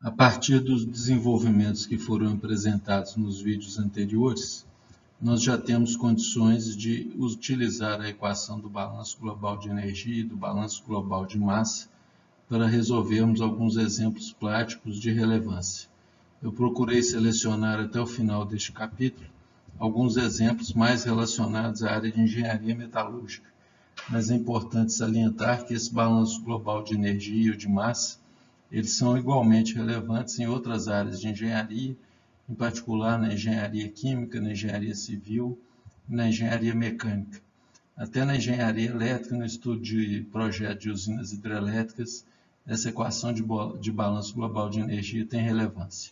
A partir dos desenvolvimentos que foram apresentados nos vídeos anteriores, nós já temos condições de utilizar a equação do balanço global de energia e do balanço global de massa para resolvermos alguns exemplos práticos de relevância. Eu procurei selecionar até o final deste capítulo alguns exemplos mais relacionados à área de engenharia metalúrgica, mas é importante salientar que esse balanço global de energia ou de massa, eles são igualmente relevantes em outras áreas de engenharia, em particular na engenharia química, na engenharia civil e na engenharia mecânica. Até na engenharia elétrica, no estudo de projetos de usinas hidrelétricas, essa equação de balanço global de energia tem relevância.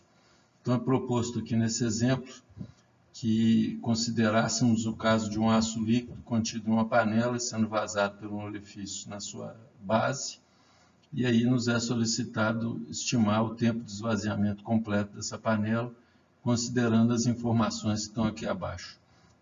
Então é proposto aqui nesse exemplo que considerássemos o caso de um aço líquido contido em uma panela sendo vazado por um orifício na sua base, e aí nos é solicitado estimar o tempo de esvaziamento completo dessa panela, considerando as informações que estão aqui abaixo.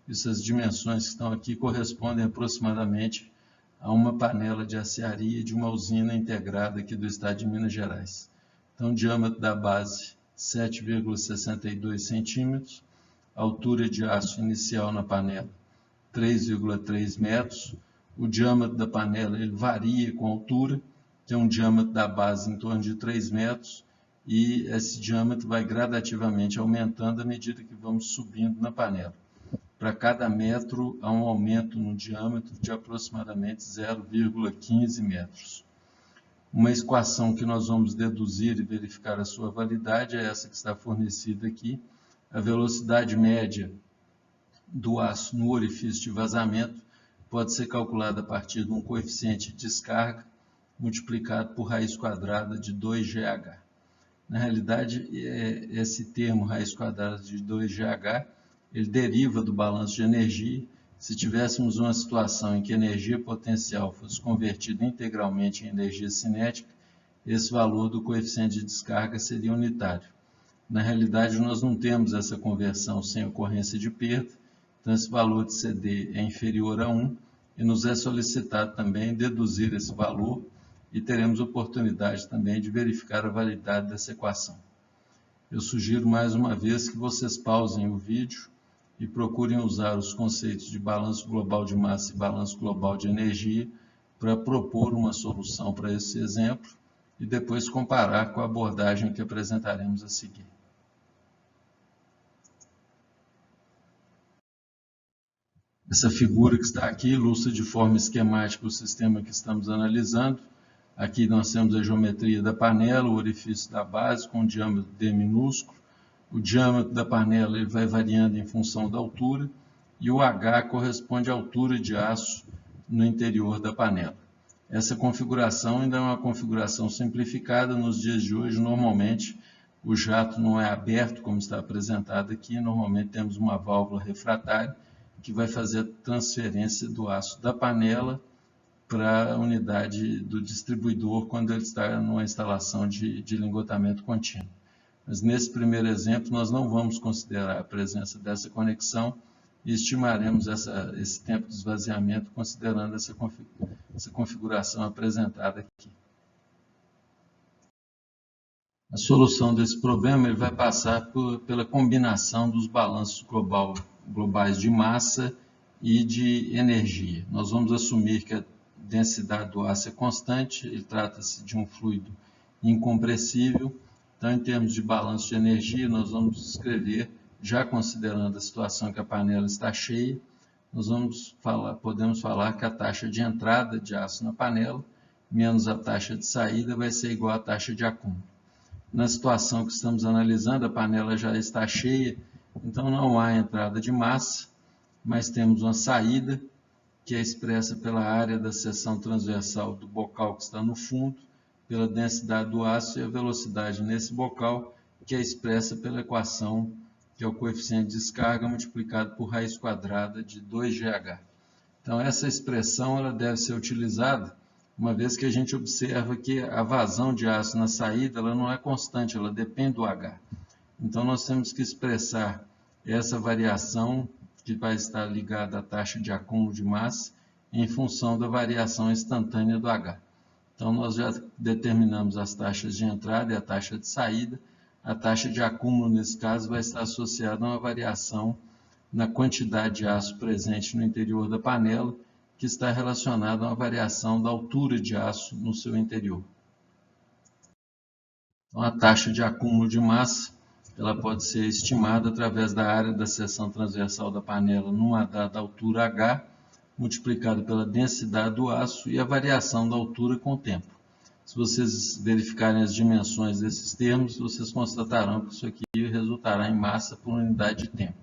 Essas dimensões que estão aqui correspondem aproximadamente a uma panela de aciaria de uma usina integrada aqui do estado de Minas Gerais. Então, o diâmetro da base 7,62 centímetros, altura de aço inicial na panela 3,3 metros. O diâmetro da panela ele varia com a altura, tem um diâmetro da base em torno de 3 metros, e esse diâmetro vai gradativamente aumentando à medida que vamos subindo na panela. Para cada metro, há um aumento no diâmetro de aproximadamente 0,15 metros. Uma equação que nós vamos deduzir e verificar a sua validade é essa que está fornecida aqui. A velocidade média do aço no orifício de vazamento pode ser calculada a partir de um coeficiente de descarga multiplicado por raiz quadrada de 2GH. Na realidade, esse termo raiz quadrada de 2GH, ele deriva do balanço de energia. Se tivéssemos uma situação em que a energia potencial fosse convertida integralmente em energia cinética, esse valor do coeficiente de descarga seria unitário. Na realidade, nós não temos essa conversão sem ocorrência de perda, então esse valor de CD é inferior a 1, e nos é solicitado também deduzir esse valor, e teremos oportunidade também de verificar a validade dessa equação. Eu sugiro mais uma vez que vocês pausem o vídeo e procurem usar os conceitos de balanço global de massa e balanço global de energia para propor uma solução para esse exemplo e depois comparar com a abordagem que apresentaremos a seguir. Essa figura que está aqui ilustra de forma esquemática o sistema que estamos analisando. Aqui nós temos a geometria da panela, o orifício da base com um diâmetro D minúsculo. O diâmetro da panela ele vai variando em função da altura e o H corresponde à altura de aço no interior da panela. Essa configuração ainda é uma configuração simplificada. Nos dias de hoje, normalmente, o jato não é aberto como está apresentado aqui. Normalmente temos uma válvula refratária que vai fazer a transferência do aço da panela para a unidade do distribuidor quando ele está numa instalação de lingotamento contínuo. Mas nesse primeiro exemplo nós não vamos considerar a presença dessa conexão e estimaremos esse tempo de esvaziamento considerando essa configuração apresentada aqui. A solução desse problema ele vai passar pela combinação dos balanços globais de massa e de energia. Nós vamos assumir que a densidade do aço é constante, ele trata-se de um fluido incompressível. Então, em termos de balanço de energia, nós vamos escrever, já considerando a situação que a panela está cheia, podemos falar que a taxa de entrada de aço na panela menos a taxa de saída vai ser igual à taxa de acúmulo. Na situação que estamos analisando, a panela já está cheia, então não há entrada de massa, mas temos uma saída, que é expressa pela área da seção transversal do bocal que está no fundo, pela densidade do aço e a velocidade nesse bocal, que é expressa pela equação, que é o coeficiente de descarga multiplicado por raiz quadrada de 2GH. Então, essa expressão ela deve ser utilizada, uma vez que a gente observa que a vazão de aço na saída ela não é constante, ela depende do H. Então, nós temos que expressar essa variação que vai estar ligada à taxa de acúmulo de massa em função da variação instantânea do H. Então, nós já determinamos as taxas de entrada e a taxa de saída. A taxa de acúmulo, nesse caso, vai estar associada a uma variação na quantidade de aço presente no interior da panela, que está relacionada a uma variação da altura de aço no seu interior. Então, a taxa de acúmulo de massa ela pode ser estimada através da área da seção transversal da panela numa dada altura H, multiplicado pela densidade do aço e a variação da altura com o tempo. Se vocês verificarem as dimensões desses termos, vocês constatarão que isso aqui resultará em massa por unidade de tempo.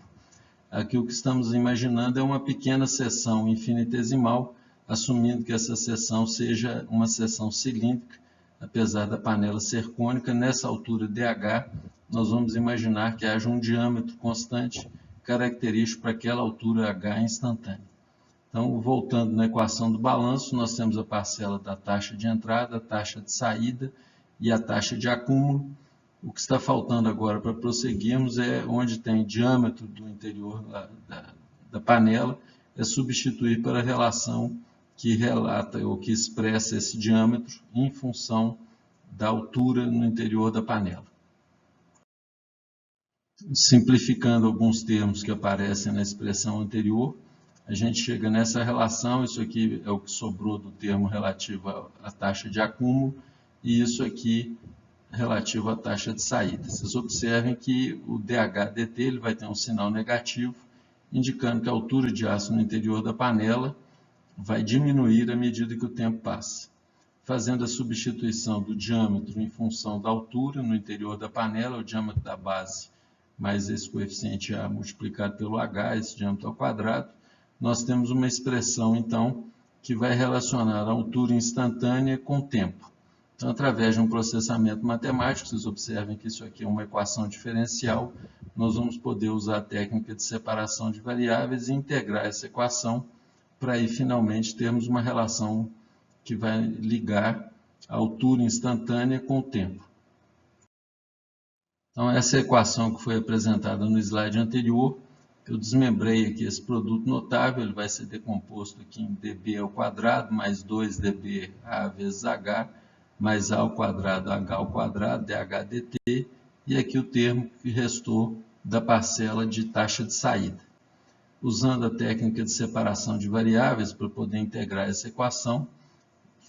Aqui o que estamos imaginando é uma pequena seção infinitesimal, assumindo que essa seção seja uma seção cilíndrica, apesar da panela ser cônica. Nessa altura dH, nós vamos imaginar que haja um diâmetro constante, característico para aquela altura H instantânea. Então, voltando na equação do balanço, nós temos a parcela da taxa de entrada, a taxa de saída e a taxa de acúmulo. O que está faltando agora para prosseguirmos é onde tem diâmetro do interior da panela, é substituir para a relação que relata ou que expressa esse diâmetro em função da altura no interior da panela. Simplificando alguns termos que aparecem na expressão anterior, a gente chega nessa relação. Isso aqui é o que sobrou do termo relativo à taxa de acúmulo e isso aqui relativo à taxa de saída. Vocês observem que o dH/dt ele vai ter um sinal negativo, indicando que a altura de aço no interior da panela vai diminuir à medida que o tempo passa. Fazendo a substituição do diâmetro em função da altura no interior da panela, o diâmetro da base mais esse coeficiente A multiplicado pelo H, esse diâmetro ao quadrado, nós temos uma expressão, então, que vai relacionar a altura instantânea com o tempo. Então, através de um processamento matemático, vocês observem que isso aqui é uma equação diferencial, nós vamos poder usar a técnica de separação de variáveis e integrar essa equação para aí finalmente termos uma relação que vai ligar a altura instantânea com o tempo. Então, essa é a equação que foi apresentada no slide anterior. Eu desmembrei aqui esse produto notável, ele vai ser decomposto aqui em dB ao quadrado, mais 2dB A vezes H, mais A ao quadrado, H ao quadrado, dH/dt, e aqui o termo que restou da parcela de taxa de saída. Usando a técnica de separação de variáveis para poder integrar essa equação,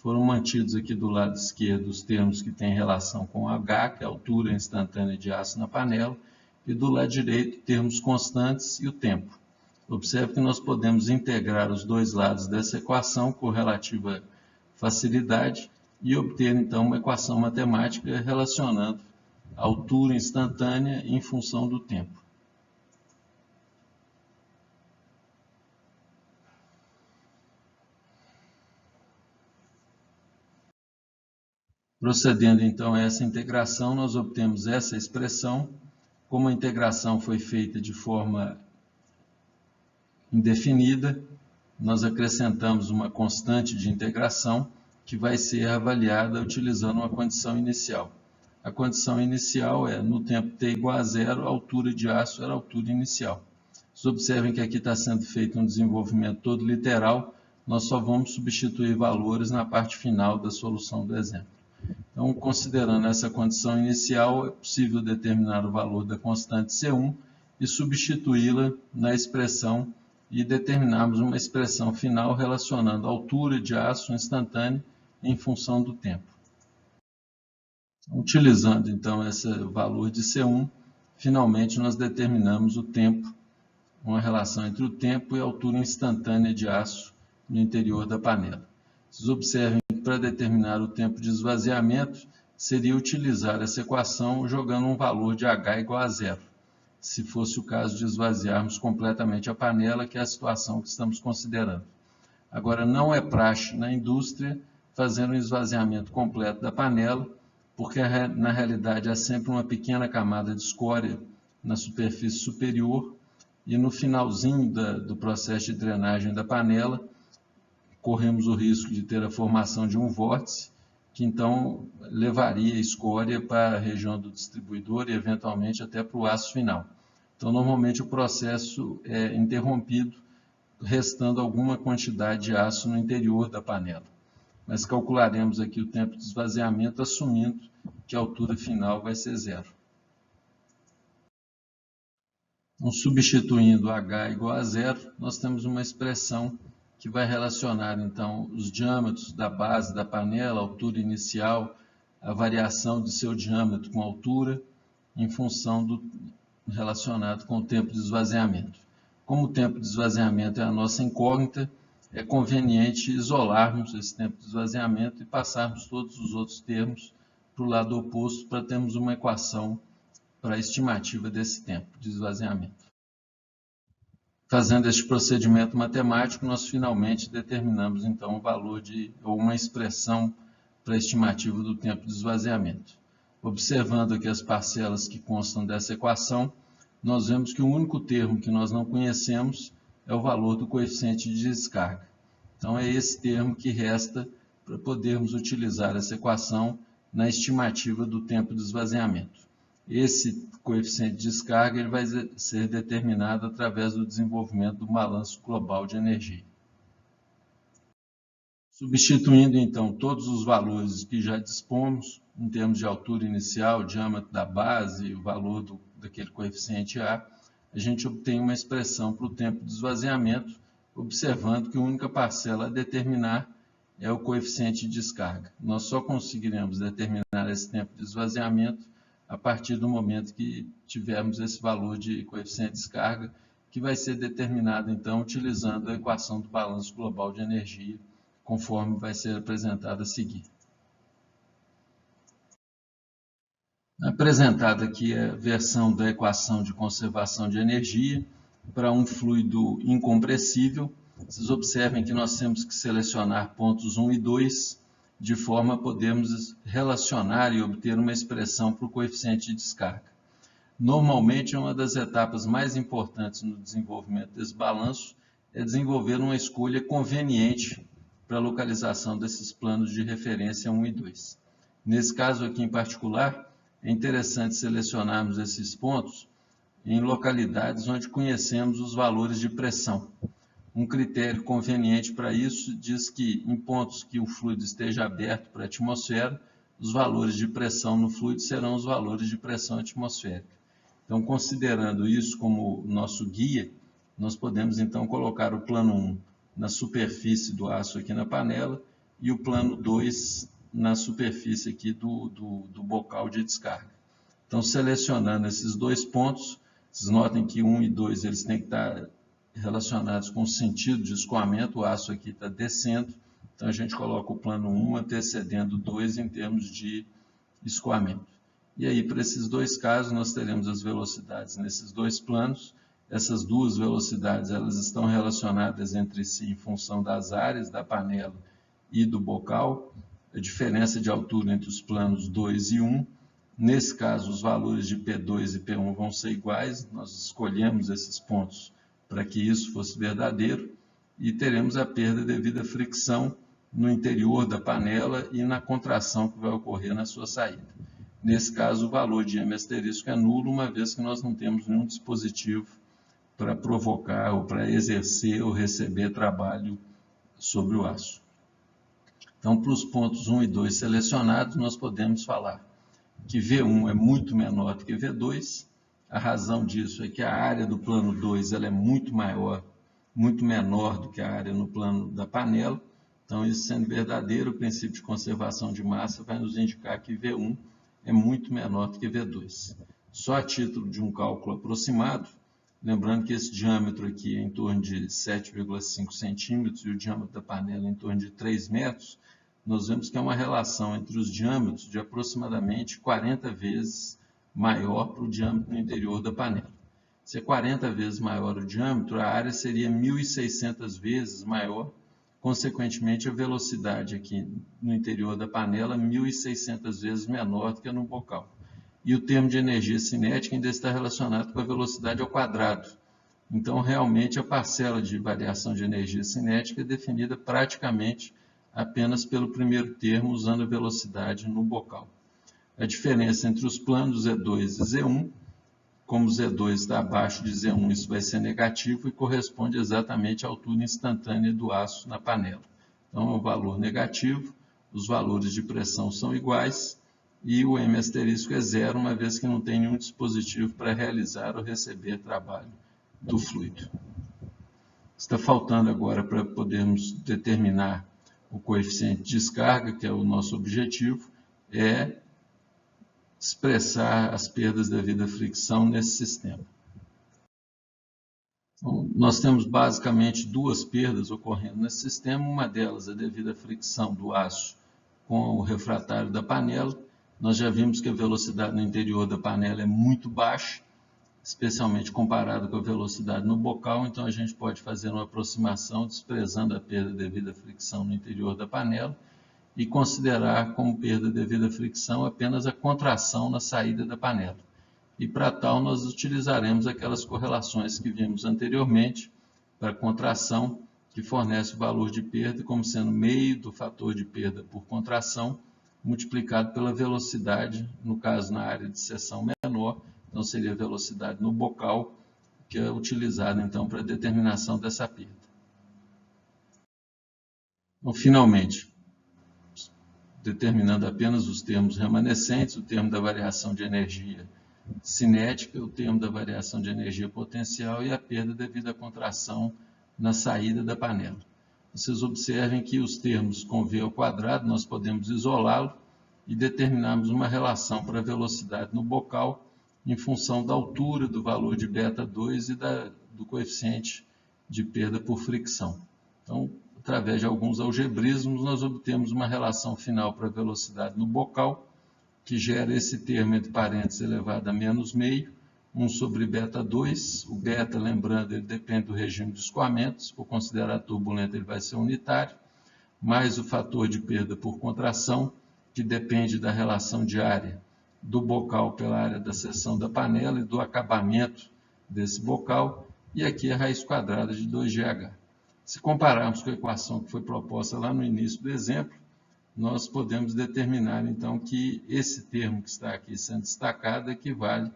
foram mantidos aqui do lado esquerdo os termos que têm relação com H, que é a altura instantânea de aço na panela, e do lado direito termos constantes e o tempo. Observe que nós podemos integrar os dois lados dessa equação com relativa facilidade e obter então uma equação matemática relacionando a altura instantânea em função do tempo. Procedendo então a essa integração, nós obtemos essa expressão. Como a integração foi feita de forma indefinida, nós acrescentamos uma constante de integração que vai ser avaliada utilizando uma condição inicial. A condição inicial é, no tempo t igual a zero, a altura de aço era a altura inicial. Vocês observem que aqui está sendo feito um desenvolvimento todo literal, nós só vamos substituir valores na parte final da solução do exemplo. Então, considerando essa condição inicial, é possível determinar o valor da constante C1 e substituí-la na expressão e determinarmos uma expressão final relacionando a altura de aço instantâneo em função do tempo. Utilizando, então, esse valor de C1, finalmente nós determinamos o tempo, uma relação entre o tempo e a altura instantânea de aço no interior da panela. Vocês observem que para determinar o tempo de esvaziamento, seria utilizar essa equação jogando um valor de H igual a zero, se fosse o caso de esvaziarmos completamente a panela, que é a situação que estamos considerando. Agora, não é praxe na indústria fazer um esvaziamento completo da panela, porque na realidade há sempre uma pequena camada de escória na superfície superior e no finalzinho do processo de drenagem da panela, corremos o risco de ter a formação de um vórtice, que então levaria a escória para a região do distribuidor e eventualmente até para o aço final. Então, normalmente o processo é interrompido, restando alguma quantidade de aço no interior da panela. mas calcularemos aqui o tempo de esvaziamento assumindo que a altura final vai ser 0. Então, substituindo h igual a 0, nós temos uma expressão que vai relacionar, então, os diâmetros da base da panela, a altura inicial, a variação de seu diâmetro com a altura, em função do relacionado com o tempo de esvaziamento. Como o tempo de esvaziamento é a nossa incógnita, é conveniente isolarmos esse tempo de esvaziamento e passarmos todos os outros termos para o lado oposto para termos uma equação para a estimativa desse tempo de esvaziamento. Fazendo este procedimento matemático, nós finalmente determinamos então o valor ou uma expressão para a estimativa do tempo de esvaziamento. Observando aqui as parcelas que constam dessa equação, nós vemos que o único termo que nós não conhecemos é o valor do coeficiente de descarga. Então é esse termo que resta para podermos utilizar essa equação na estimativa do tempo de esvaziamento. Esse coeficiente de descarga ele vai ser determinado através do desenvolvimento do balanço global de energia. Substituindo então todos os valores que já dispomos, em termos de altura inicial, diâmetro da base, o valor daquele coeficiente A, a gente obtém uma expressão para o tempo de esvaziamento, observando que a única parcela a determinar é o coeficiente de descarga. Nós só conseguiremos determinar esse tempo de esvaziamento a partir do momento que tivermos esse valor de coeficiente de descarga, que vai ser determinado então utilizando a equação do balanço global de energia, conforme vai ser apresentado a seguir. Apresentada aqui a versão da equação de conservação de energia para um fluido incompressível. Vocês observem que nós temos que selecionar pontos 1 e 2, de forma a podermos relacionar e obter uma expressão para o coeficiente de descarga. Normalmente, uma das etapas mais importantes no desenvolvimento desse balanço é desenvolver uma escolha conveniente para a localização desses planos de referência 1 e 2. Nesse caso aqui em particular, é interessante selecionarmos esses pontos em localidades onde conhecemos os valores de pressão. Um critério conveniente para isso diz que em pontos que o fluido esteja aberto para a atmosfera, os valores de pressão no fluido serão os valores de pressão atmosférica. Então, considerando isso como nosso guia, nós podemos então colocar o plano 1 na superfície do aço aqui na panela e o plano 2 na superfície aqui do bocal de descarga. Então, selecionando esses dois pontos, vocês notem que 1 e 2 eles têm que estar relacionados com o sentido de escoamento, o aço aqui está descendo, então a gente coloca o plano 1 antecedendo o 2 em termos de escoamento. E aí, para esses dois casos, nós teremos as velocidades nesses dois planos. Essas duas velocidades elas estão relacionadas entre si em função das áreas da panela e do bocal. A diferença de altura entre os planos 2 e 1. Nesse caso, os valores de P2 e P1 vão ser iguais. Nós escolhemos esses pontos para que isso fosse verdadeiro. E teremos a perda devido à fricção no interior da panela e na contração que vai ocorrer na sua saída. Nesse caso, o valor de M asterisco é nulo, uma vez que nós não temos nenhum dispositivo para provocar ou para exercer ou receber trabalho sobre o aço. Então, para os pontos 1 e 2 selecionados, nós podemos falar que V1 é muito menor do que V2. A razão disso é que a área do plano 2 ela é muito menor do que a área no plano da panela. Então, isso sendo verdadeiro, o princípio de conservação de massa vai nos indicar que V1 é muito menor do que V2. Só a título de um cálculo aproximado, lembrando que esse diâmetro aqui é em torno de 7,5 centímetros e o diâmetro da panela é em torno de 3 metros, nós vemos que é uma relação entre os diâmetros de aproximadamente 40 vezes maior para o diâmetro no interior da panela. Se é 40 vezes maior o diâmetro, a área seria 1.600 vezes maior, consequentemente a velocidade aqui no interior da panela 1.600 vezes menor do que no bocal. E o termo de energia cinética ainda está relacionado com a velocidade ao quadrado. Então, realmente, a parcela de variação de energia cinética é definida praticamente apenas pelo primeiro termo, usando a velocidade no bocal. A diferença entre os planos Z2 e Z1, como Z2 está abaixo de Z1, isso vai ser negativo e corresponde exatamente à altura instantânea do aço na panela. Então, é um valor negativo. os valores de pressão são iguais e o M asterisco é zero, uma vez que não tem nenhum dispositivo para realizar ou receber trabalho do fluido. Está faltando agora para podermos determinar o coeficiente de descarga, que é o nosso objetivo, é expressar as perdas devido à fricção nesse sistema. Então, nós temos basicamente duas perdas ocorrendo nesse sistema, uma delas é devido à fricção do aço com o refratário da panela. Nós já vimos que a velocidade no interior da panela é muito baixa, especialmente comparado com a velocidade no bocal, então a gente pode fazer uma aproximação desprezando a perda devido à fricção no interior da panela e considerar como perda devido à fricção apenas a contração na saída da panela. E para tal nós utilizaremos aquelas correlações que vimos anteriormente para a contração, que fornece o valor de perda como sendo meio do fator de perda por contração multiplicado pela velocidade, no caso na área de seção menor, então seria a velocidade no bocal, que é utilizada então para a determinação dessa perda. Então, finalmente, determinando apenas os termos remanescentes, o termo da variação de energia cinética, o termo da variação de energia potencial e a perda devido à contração na saída da panela. Vocês observem que os termos com V ao quadrado nós podemos isolá-lo e determinarmos uma relação para a velocidade no bocal em função da altura do valor de beta2 e do coeficiente de perda por fricção. Então, através de alguns algebrismos, nós obtemos uma relação final para a velocidade no bocal, que gera esse termo entre parênteses elevado a menos meio, 1 sobre beta2. O beta, lembrando, ele depende do regime de escoamento. Se for considerado turbulento, ele vai ser unitário. Mais o fator de perda por contração, que depende da relação de área do bocal pela área da seção da panela e do acabamento desse bocal. E aqui a raiz quadrada de 2GH. Se compararmos com a equação que foi proposta lá no início do exemplo, nós podemos determinar, então, que esse termo que está aqui sendo destacado equivale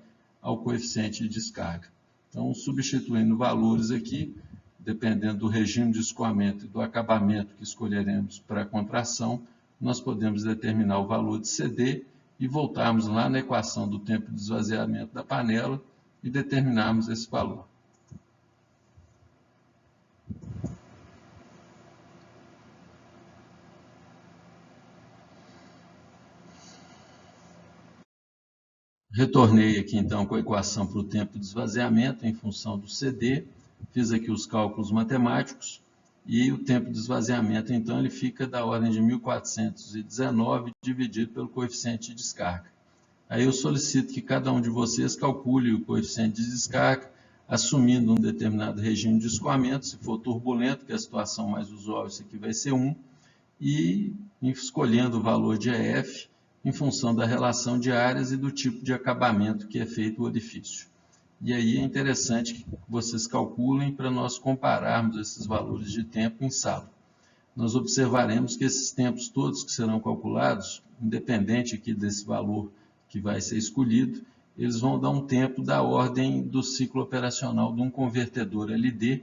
ao coeficiente de descarga. Então, substituindo valores aqui, dependendo do regime de escoamento e do acabamento que escolheremos para a contração, nós podemos determinar o valor de CD e voltarmos lá na equação do tempo de esvaziamento da panela e determinarmos esse valor. Retornei aqui então com a equação para o tempo de esvaziamento em função do CD, fiz aqui os cálculos matemáticos e o tempo de esvaziamento então ele fica da ordem de 1419 dividido pelo coeficiente de descarga. Aí eu solicito que cada um de vocês calcule o coeficiente de descarga, assumindo um determinado regime de escoamento, se for turbulento, que é a situação mais usual, isso aqui vai ser 1, e escolhendo o valor de EF, em função da relação de áreas e do tipo de acabamento que é feito o orifício. E aí é interessante que vocês calculem para nós compararmos esses valores de tempo em sala. Nós observaremos que esses tempos todos que serão calculados, independente aqui desse valor que vai ser escolhido, eles vão dar um tempo da ordem do ciclo operacional de um convertedor LD,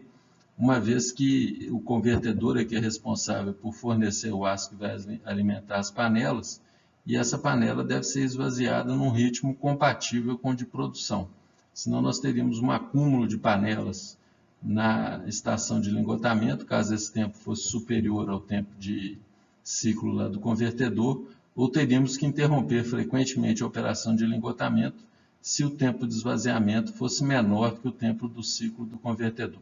uma vez que o convertedor é que é responsável por fornecer o aço que vai alimentar as panelas, e essa panela deve ser esvaziada num ritmo compatível com o de produção. Senão nós teríamos um acúmulo de panelas na estação de lingotamento, caso esse tempo fosse superior ao tempo de ciclo lá do convertedor, ou teríamos que interromper frequentemente a operação de lingotamento se o tempo de esvaziamento fosse menor que o tempo do ciclo do convertedor.